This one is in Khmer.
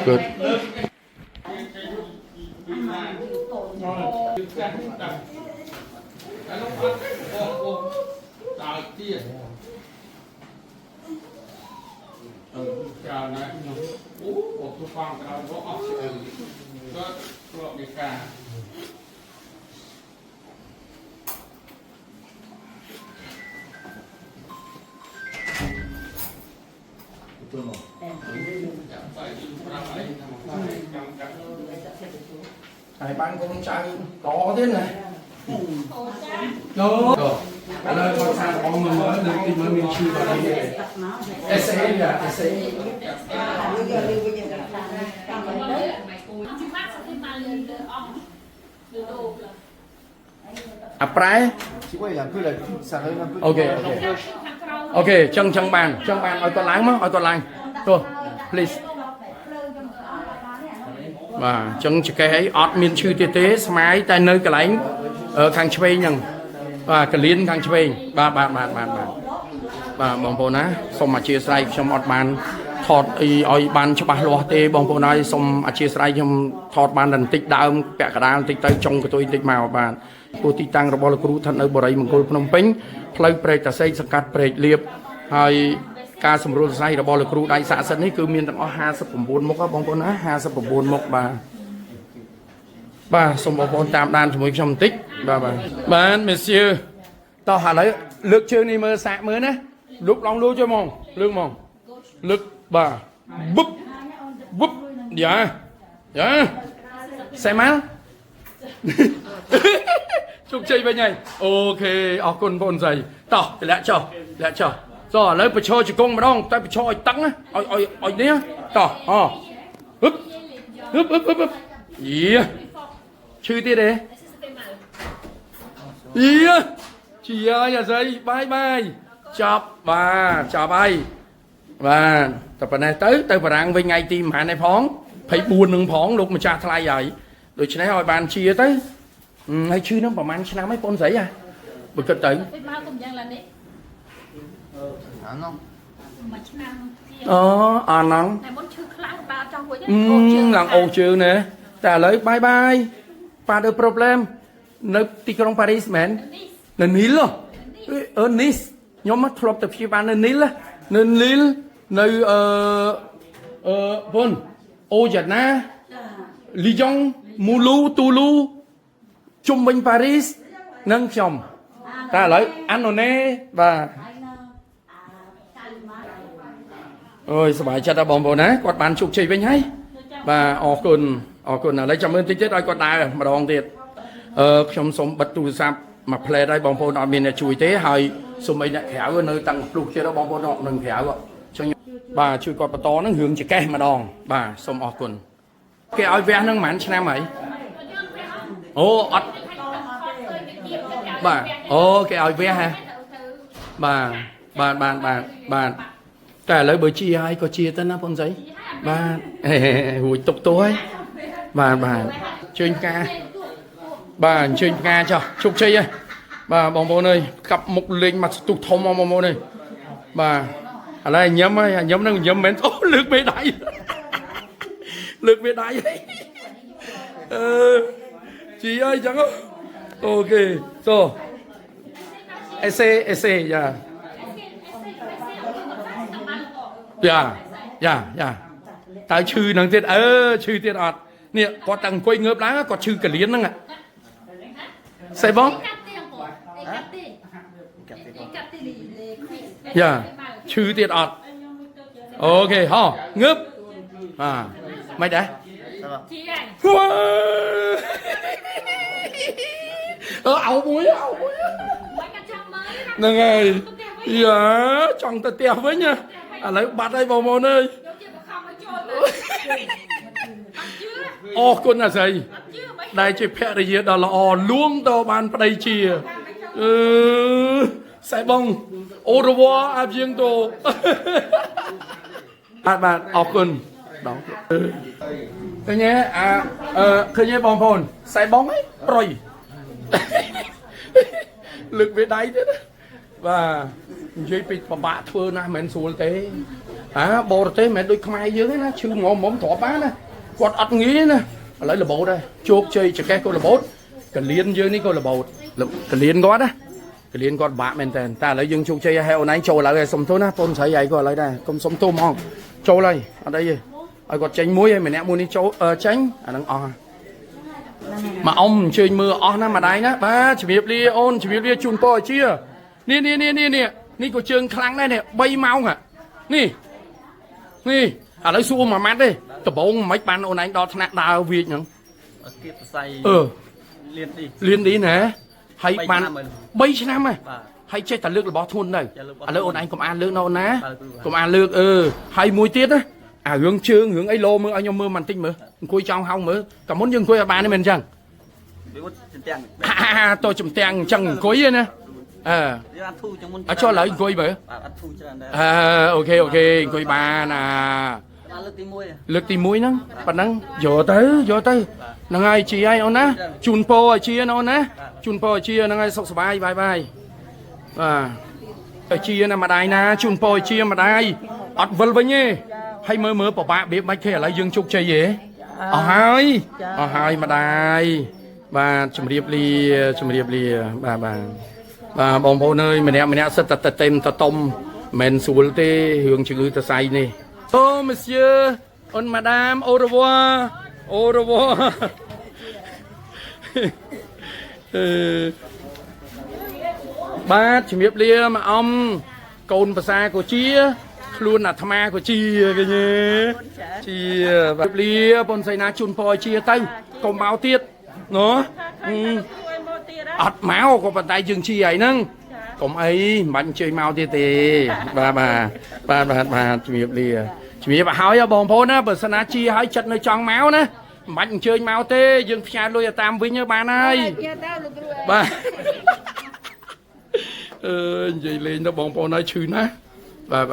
good ចាណាអូបងទូផងក្រៅបងអស់ឆ្អឹងក៏គ្រាប់នៃការទៅមកចាំបាយទីប្រាំអីតាមចាំកាត់ហើយបានកូនចៅល្អទៀតណាអូចាឥឡូវគាត់ថាបងមើលលើកទីមើលមានឈ្មោះអីទេ SA យ៉ា SA អាប្រែ អូខេអូខេចឹងបានឲ្យគាត់ឡើងមកឲ្យគាត់ឡើងទោះ please បាទចឹងចកេះអីអត់មានឈឺទៀតទេស្មាយតែនៅកន្លែងខាងឆ្វេងហ្នឹងបាទកលៀនខាងឆ្វេងបាទបងប្អូនណាសូមអធិស្ឋានខ្ញុំអត់បានថតអីឲ្យបានច្បាស់លាស់ទេបងប្អូនហើយសូមអធិស្ឋានខ្ញុំថតបានតែបន្តិចដើមពាក់កណ្ដាលបន្តិចទៅចុងកតុយបន្តិចមកបាទព្រោះទីតាំងរបស់លោកគ្រូស្ថិតនៅបរិយាមង្គលភ្នំពេញផ្លូវព្រែកតាសែកសង្កាត់ព្រែកលៀបហើយការសម្រួលសរសៃរបស់លោកគ្រូដៃស័ក្តិសិទ្ធិនេះគឺមានទាំងអស់59មុខបងប្អូនណា59មុខបាទសូមបងប្អូនតាមដានជាមួយខ្ញុំបន្តិចបាទ Monsieur តោះឥឡូវលើកជើងនេះមើលសាកមើលណាលោកឡងលូជួយមកលើកមកលើកបាទវឹបយ៉ាសេម៉ាល់ជោគជ័យវិញហើយអូខេអរគុណបងស្រីតោះលាក់ចុះចុះឥឡូវបញ្ឈរជង្គង់ម្ដងតែបញ្ឈរឲ្យតឹងឲ្យនេះតោះហឹបយាឈឺទៀតទេយាជាអាស្រីបាយចាប់បាទហើយបាទតែប៉ុណ្ណេះទៅបារាំងវិញថ្ងៃទីប្រហែលនេះផង24នឹងផងលោកម្ចាស់ថ្លៃហើយដូច្នេះឲ្យបានជាទៅហើយឈឺនឹងប្រហែលឆ្នាំហើយបងស្រីហ៎បើគិតទៅមកកុំយ៉ាងឡានេះអានោះមួយឆ្នាំអូអាណងតែមុនឈឺខ្លាំងបាទចង់រួចអូជើងឡើងអូជើងណាតែឥឡូវបាយប៉ាដឺ problem នៅទីក្រុងប៉ារីសមែននៅនីលនីសខ្ញុំមកធ្លាប់ទៅព្យាបាលនៅនីលនៅបងអូយ៉ាណាលីយ៉ុងមូលូទូលូជុំវិញប៉ារីសនិងខ្ញុំតែឥឡូវអាណូណេបាទអូយសប្បាយចិត្តដល់បងប្អូនណាគាត់បានជោគជ័យវិញហើយបាទអរគុណឥឡូវចាំមើលតិចទៀតឲ្យគាត់ដើរម្ដងទៀតខ្ញុំសូមបិទទូរស័ព្ទមួយផ្លែតឲ្យបងប្អូនអត់មានអ្នកជួយទេហើយសូមឲ្យអ្នកក្រៅនៅតាំងភ្លុះទៀតបងប្អូននឹងក្រៅចឹងបាទជួយគាត់បន្តនឹងរឿងចកេះម្ដងបាទសូមអរគុណគេឲ្យវះនឹងប្រហែលឆ្នាំហើយអូអត់បាទអូគេឲ្យវះហ៎បាទតែឥឡូវបើជាហើយក៏ជាទៅណាបងស្រីបាទរួចទុកទោះហើយបាទជើញផ្កាបាទអញ្ជើញផ្កាចុះជោគជ័យហើយបាទបងប្អូនអើយកាប់មុខលេងមកស្ទុះធំមកបងប្អូនអើយបាទឥឡូវញឹមហើយញឹមនឹងញឹមមែនអូលើកមេដៃជីអើយចឹងអូខេសូអេសេយ៉ាតើឈឺនឹងទៀតឈឺទៀតអត់នេះគាត់តែអង្គុយងើបឡើងគាត់ឈឺកលៀនហ្នឹងសេបងយ៉ាឈឺទៀតអត់អូខេហោងើបមិនដែរអោមួយហ្នឹងហើយយ៉ាចង់ទៅផ្ទះវិញឥឡូវបាត់ហើយបងប្អូនអើយអរគុណអាស្រីដែលជាភរិយាដ៏ល្អលួងតបានប្តីជាសៃបងអូរវ៉ាអាប់ជាងតបាទអរគុណដល់ឃើញទេឃើញទេបងប្អូនសៃបងប្រុយលើកវាដៃទៀតបាទនិយាយពីពិបាកធ្វើណាស់មិនស្រួលទេ bồ thế mẹ đôi khai dưới nó chưa ngồi mồm thọ bá nè quạt ắt nghĩ nè lấy là bồ đây chụp chơi cho cái cô là bốt cần liên dưới ní cô là bột cần liên gót á cần liên gót bạ men tên ta lấy dương chụp chơi heo này trâu lại xong thôi na tôn thấy vậy coi lại đây công sống tôm không trâu đây ở đây gì ở còn tránh muối mày nè mua đi trâu tránh đang mà ông chơi mưa nó mà đây đó ba chỉ biết đi ôn chỉ biết đi chun po chia nè có trường khăn đây nè bay mau hả nè ở đây xua mà mát đi tập bóng mấy bạn ôn anh đó thằng đào việt nhở liên đi nè hay bạn bay chứ năm à hay chơi tàn lược là bỏ thun này ở đây ôn anh cũng ăn lược đâu ná cũng ăn lược hay mùi tiết á hướng chương hướng ấy lô mưa anh mưa màn tinh mưa cùi trong hông mưa cả muốn dừng cùi ở ba này mình chẳng tôi chùm tiền chẳng cùi nè cho lợi cùi bữa ok cùi ba nè lực tìm mũi nó bạn năng vô tới năng ai chị ai ông ná chun po chia nó ná chun po chia năng ai sọc sờ bài bài chia nè mà đài na chun po chia mà đài ọt vân với nhé hay mơ bỏ bạ biết bách thế là dương trục chơi gì hai mà đài và chùm điệp ly bà bông bông nơi mình nè rất tật tên tật tôm mình xuống tê hướng chữ tật say nè oh monsieur on madame au revoir ba chùm điệp ly mà ông cồn bà xa của chia luôn là tham của chia cái nhé chia và lia bọn xây na chun poi chia tay còn máu tiết nó ọt máu của bàn tay dừng chi ấy nâng còn ấy bạn chơi máu tiết tì bà chùm bà hỏi bồn phố ná bởi sân á chia hỏi chất nơi tròn máu ná bạn chơi máu tê dừng phía lùi tam với nhớ bạn ơi bà vậy lên nó bồn phố nói chữ ná bà